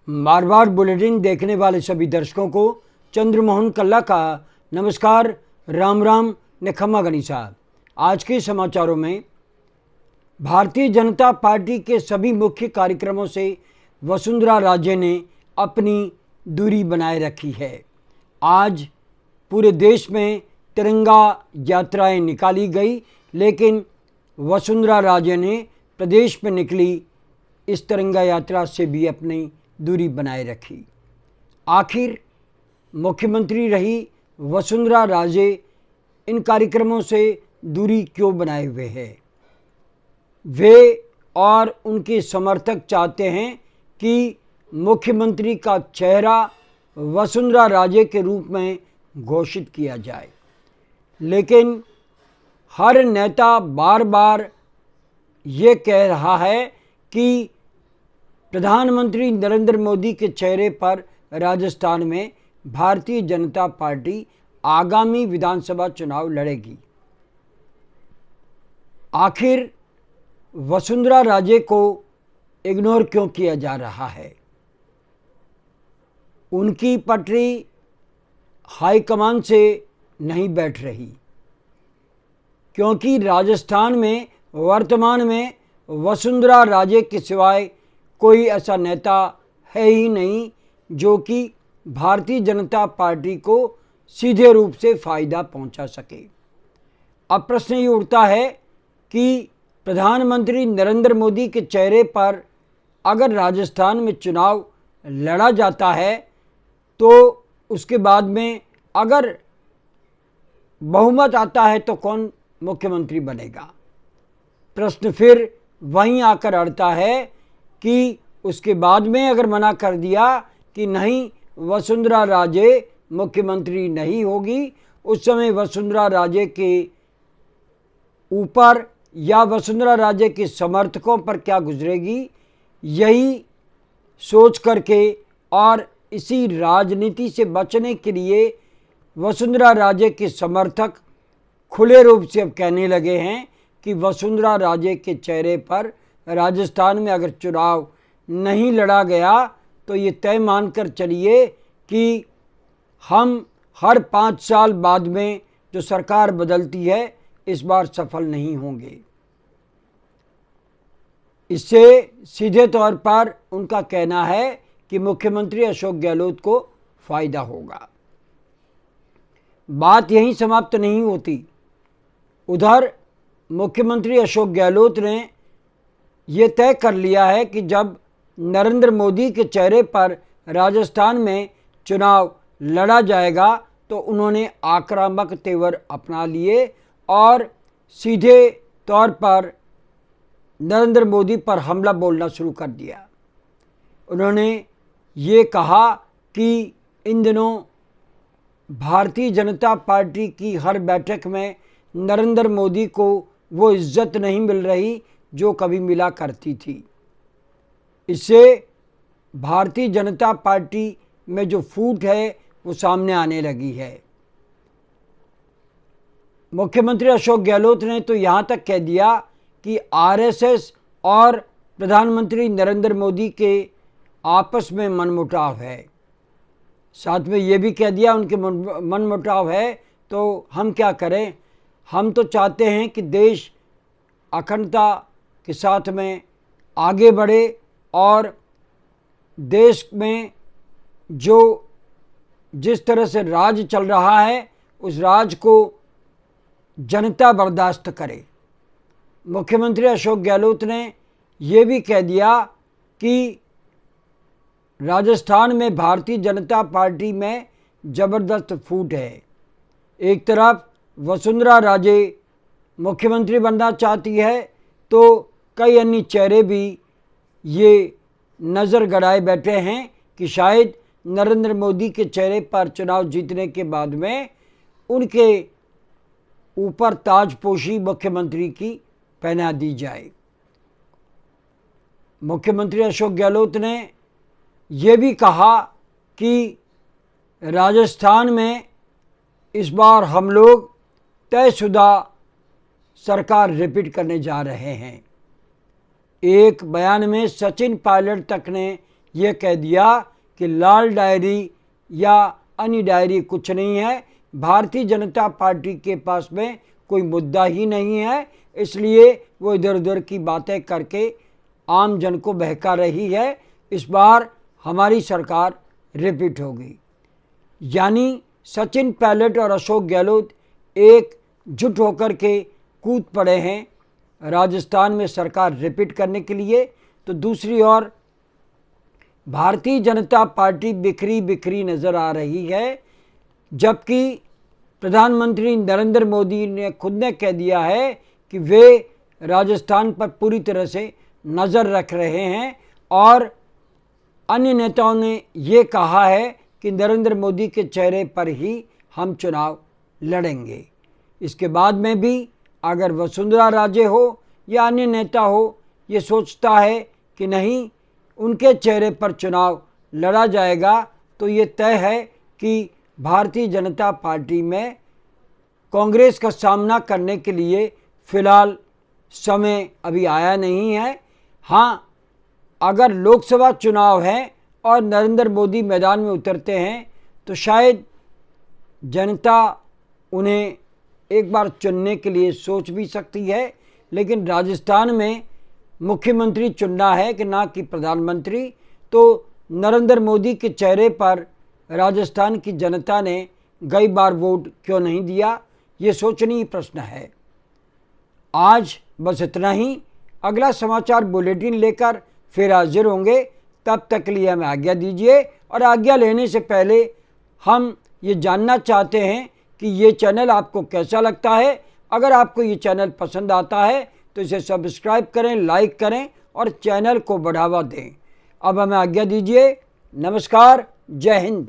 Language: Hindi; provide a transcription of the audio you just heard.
बार बार बुलेटिन देखने वाले सभी दर्शकों को चंद्रमोहन कल्ला का नमस्कार, राम राम ने खम्मा गणिसा। आज के समाचारों में भारतीय जनता पार्टी के सभी मुख्य कार्यक्रमों से वसुंधरा राजे ने अपनी दूरी बनाए रखी है। आज पूरे देश में तिरंगा यात्राएं निकाली गई, लेकिन वसुंधरा राजे ने प्रदेश में निकली इस तिरंगा यात्रा से भी अपनी दूरी बनाए रखी। आखिर मुख्यमंत्री रही वसुंधरा राजे इन कार्यक्रमों से दूरी क्यों बनाए हुए है? वे और उनके समर्थक चाहते हैं कि मुख्यमंत्री का चेहरा वसुंधरा राजे के रूप में घोषित किया जाए, लेकिन हर नेता बार बार ये कह रहा है कि प्रधानमंत्री नरेंद्र मोदी के चेहरे पर राजस्थान में भारतीय जनता पार्टी आगामी विधानसभा चुनाव लड़ेगी। आखिर वसुंधरा राजे को इग्नोर क्यों किया जा रहा है? उनकी पटरी हाईकमान से नहीं बैठ रही, क्योंकि राजस्थान में वर्तमान में वसुंधरा राजे के सिवाय कोई ऐसा नेता है ही नहीं जो कि भारतीय जनता पार्टी को सीधे रूप से फ़ायदा पहुंचा सके। अब प्रश्न ये उठता है कि प्रधानमंत्री नरेंद्र मोदी के चेहरे पर अगर राजस्थान में चुनाव लड़ा जाता है तो उसके बाद में अगर बहुमत आता है तो कौन मुख्यमंत्री बनेगा? प्रश्न फिर वहीं आकर अड़ता है कि उसके बाद में अगर मना कर दिया कि नहीं, वसुंधरा राजे मुख्यमंत्री नहीं होगी, उस समय वसुंधरा राजे के ऊपर या वसुंधरा राजे के समर्थकों पर क्या गुजरेगी, यही सोच करके और इसी राजनीति से बचने के लिए वसुंधरा राजे के समर्थक खुले रूप से अब कहने लगे हैं कि वसुंधरा राजे के चेहरे पर राजस्थान में अगर चुनाव नहीं लड़ा गया तो ये तय मानकर चलिए कि हम हर 5 साल बाद में जो सरकार बदलती है इस बार सफल नहीं होंगे। इससे सीधे तौर पर उनका कहना है कि मुख्यमंत्री अशोक गहलोत को फायदा होगा। बात यहीं समाप्त नहीं होती। उधर मुख्यमंत्री अशोक गहलोत ने ये तय कर लिया है कि जब नरेंद्र मोदी के चेहरे पर राजस्थान में चुनाव लड़ा जाएगा तो उन्होंने आक्रामक तेवर अपना लिए और सीधे तौर पर नरेंद्र मोदी पर हमला बोलना शुरू कर दिया। उन्होंने ये कहा कि इन दिनों भारतीय जनता पार्टी की हर बैठक में नरेंद्र मोदी को वो इज्जत नहीं मिल रही जो कभी मिला करती थी। इससे भारतीय जनता पार्टी में जो फूट है वो सामने आने लगी है। मुख्यमंत्री अशोक गहलोत ने तो यहाँ तक कह दिया कि आरएसएस और प्रधानमंत्री नरेंद्र मोदी के आपस में मनमुटाव है। साथ में ये भी कह दिया उनके मनमुटाव है तो हम क्या करें, हम तो चाहते हैं कि देश अखंडता के साथ में आगे बढ़े और देश में जो जिस तरह से राज चल रहा है उस राज को जनता बर्दाश्त करे। मुख्यमंत्री अशोक गहलोत ने ये भी कह दिया कि राजस्थान में भारतीय जनता पार्टी में ज़बरदस्त फूट है। एक तरफ वसुंधरा राजे मुख्यमंत्री बनना चाहती है तो कई अन्य चेहरे भी ये नज़र गड़ाए बैठे हैं कि शायद नरेंद्र मोदी के चेहरे पर चुनाव जीतने के बाद में उनके ऊपर ताजपोशी मुख्यमंत्री की पहना दी जाए। मुख्यमंत्री अशोक गहलोत ने यह भी कहा कि राजस्थान में इस बार हम लोग तयशुदा सरकार रिपीट करने जा रहे हैं। एक बयान में सचिन पायलट तक ने ये कह दिया कि लाल डायरी या अन्य डायरी कुछ नहीं है, भारतीय जनता पार्टी के पास में कोई मुद्दा ही नहीं है, इसलिए वो इधर उधर की बातें करके आम जन को बहका रही है। इस बार हमारी सरकार रिपीट होगी। यानी सचिन पायलट और अशोक गहलोत एकजुट होकर के कूद पड़े हैं राजस्थान में सरकार रिपीट करने के लिए। तो दूसरी ओर भारतीय जनता पार्टी बिखरी बिखरी नज़र आ रही है, जबकि प्रधानमंत्री नरेंद्र मोदी ने खुद ने कह दिया है कि वे राजस्थान पर पूरी तरह से नज़र रख रहे हैं और अन्य नेताओं ने ये कहा है कि नरेंद्र मोदी के चेहरे पर ही हम चुनाव लड़ेंगे। इसके बाद में भी अगर वसुंधरा राजे हो या अन्य नेता हो ये सोचता है कि नहीं उनके चेहरे पर चुनाव लड़ा जाएगा, तो ये तय है कि भारतीय जनता पार्टी में कांग्रेस का सामना करने के लिए फ़िलहाल समय अभी आया नहीं है। हाँ, अगर लोकसभा चुनाव है और नरेंद्र मोदी मैदान में उतरते हैं तो शायद जनता उन्हें एक बार चुनने के लिए सोच भी सकती है, लेकिन राजस्थान में मुख्यमंत्री चुनना है कि ना कि प्रधानमंत्री, तो नरेंद्र मोदी के चेहरे पर राजस्थान की जनता ने कई बार वोट क्यों नहीं दिया, ये सोचनीय प्रश्न है। आज बस इतना ही। अगला समाचार बुलेटिन लेकर फिर हाजिर होंगे, तब तक के लिए हमें आज्ञा दीजिए। और आज्ञा लेने से पहले हम ये जानना चाहते हैं कि ये चैनल आपको कैसा लगता है। अगर आपको ये चैनल पसंद आता है तो इसे सब्सक्राइब करें, लाइक करें और चैनल को बढ़ावा दें। अब हमें आज्ञा दीजिए। नमस्कार, जय हिंद।